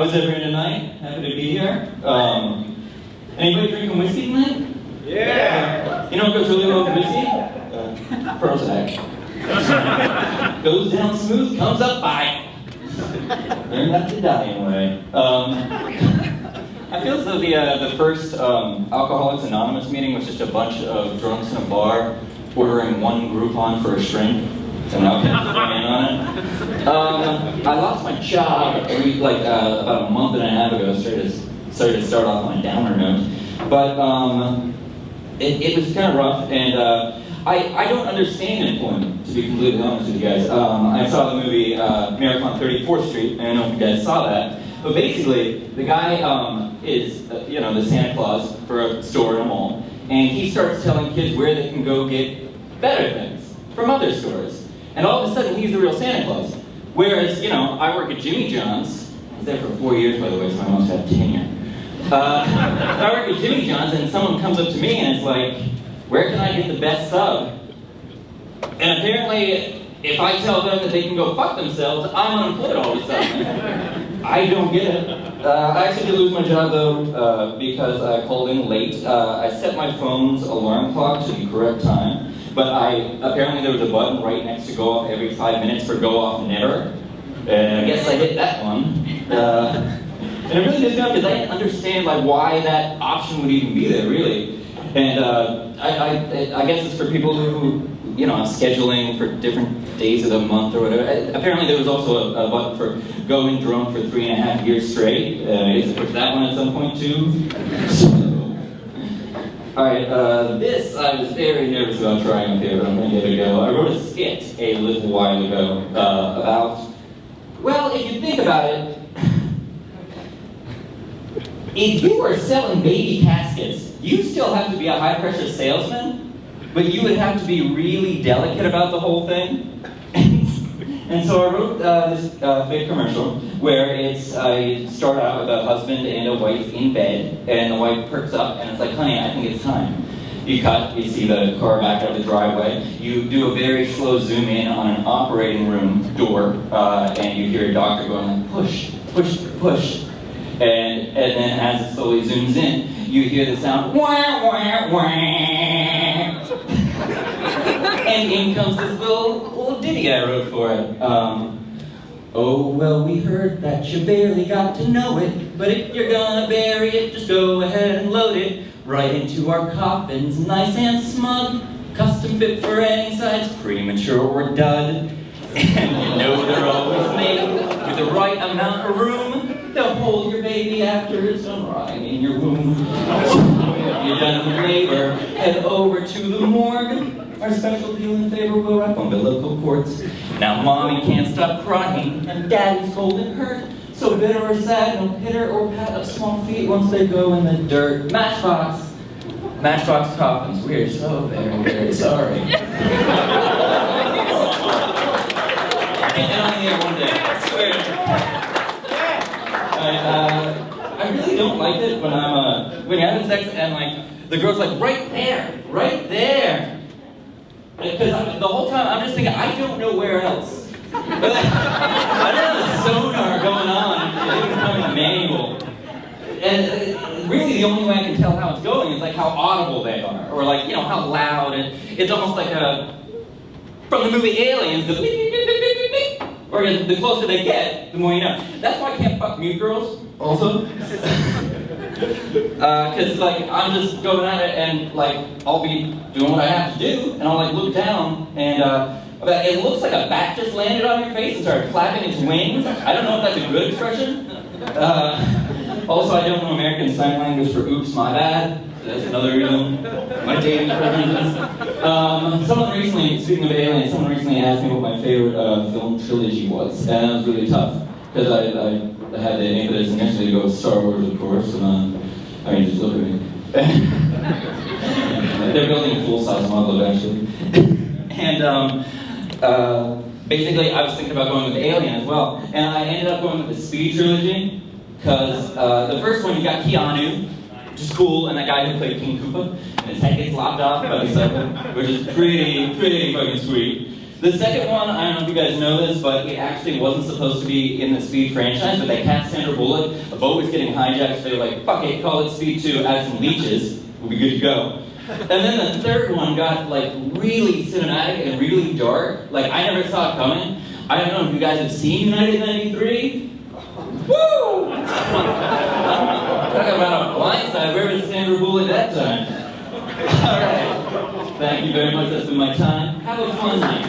How's everyone tonight? Happy to be here. Anybody drinking whiskey tonight? Yeah! You know what goes really well with whiskey? Prozac. Goes down smooth, comes up fine. Learn not to die anyway. I feel as though the first Alcoholics Anonymous meeting was just a bunch of drunks in a bar ordering one Groupon for a shrink. And now can in on it. I lost my job about a month and a half ago. Started to start off on a downer note, but it was kind of rough, and I don't understand employment, to be completely honest with you guys. I saw the movie Miracle on 34th Street. I don't know if you guys saw that, but basically the guy is the Santa Claus for a store in a mall, and he starts telling kids where they can go get better things from other stores. And all of a sudden, he's the real Santa Claus. Whereas, I work at Jimmy John's. I was there for 4 years, by the way, so I almost have tenure. I work at Jimmy John's, and someone comes up to me and is like, where can I get the best sub? And apparently, if I tell them that they can go fuck themselves, I'm unemployed all of a sudden. I don't get it. I actually did lose my job, though, because I called in late. I set my phone's alarm clock to the correct time. But apparently there was a button right next to go off every 5 minutes for go off never. And I guess I hit that one. And it really did me up because I didn't understand why that option would even be there, really. And I guess it's for people who have scheduling for different days of the month or whatever. Apparently there was also a button for going drunk for 3.5 years straight. I guess I pushed that one at some point too. Alright, this I was very nervous about trying up here, but I'm going to give it a go. I wrote a skit a little while ago about, well, if you think about it, if you were selling baby caskets, you still have to be a high-pressure salesman, but you would have to be really delicate about the whole thing. And so I wrote this fake commercial where I start out with a husband and a wife in bed, and the wife perks up and it's like, honey, I think it's time. You cut, you see the car back out of the driveway, you do a very slow zoom in on an operating room door, and you hear a doctor going like, push, push, push. And then as it slowly zooms in, you hear the sound, wah, wah, wah. And in comes this little ditty I wrote for it. Oh, well, we heard that you barely got to know it, but if you're gonna bury it, just go ahead and load it right into our coffins, nice and smug, custom fit for any size, premature or dud. And you know they're always made with the right amount of room. They'll hold your baby after it's done rotting in your womb. When you're done with labor, head over to the morgue. Our special deal in favor will wrap umbilical cords. Now mommy can't stop crying, and daddy's cold and hurt. So bitter or sad, no pitter or pat of small feet once they go in the dirt. Matchbox coffins. We're so very, very sorry. And I'm here one day, I swear. I really don't like it when when you're having sex and the girl's like, right there. Because the whole time I'm just thinking, I don't know where else. I don't have a sonar going on. It doesn't come in the manual. And really the only way I can tell how it's going is how audible they are. Or how loud. And it's almost like from the movie Aliens, the beep, beep, beep, beep, beep, beep. Or the closer they get, the more you know. That's why I can't fuck mute girls, also. Because I'm just going at it and I'll be doing what I have to do and I'll look down and it looks like a bat just landed on your face and started flapping its wings. I don't know if that's a good expression. Also, I don't know American Sign Language for oops, my bad. That's another reason. My dating preferences. Someone recently, speaking of aliens, someone recently asked me what my favorite film trilogy was, and that was really tough because I had the impetus initially to go with Star Wars, of course, and just look at me. They're building a full-size model eventually. And basically, I was thinking about going with Alien as well, and I ended up going with the Speed trilogy because the first one you got Keanu, which is cool, and that guy who played King Koopa, and his head gets lopped off by the second, which is pretty fucking sweet. The second one, I don't know if you guys know this, but it actually wasn't supposed to be in the Speed franchise, but they cast Sandra Bullock. A boat was getting hijacked, so they were like, fuck it, call it Speed 2, add some leeches, we'll be good to go. And then the third one got like really cinematic and really dark. Like, I never saw it coming. I don't know if you guys have seen United 93. Woo! Talk about a blindside, where was Sandra Bullock that time? Alright. Thank you very much, that's been my time. Have a fun night.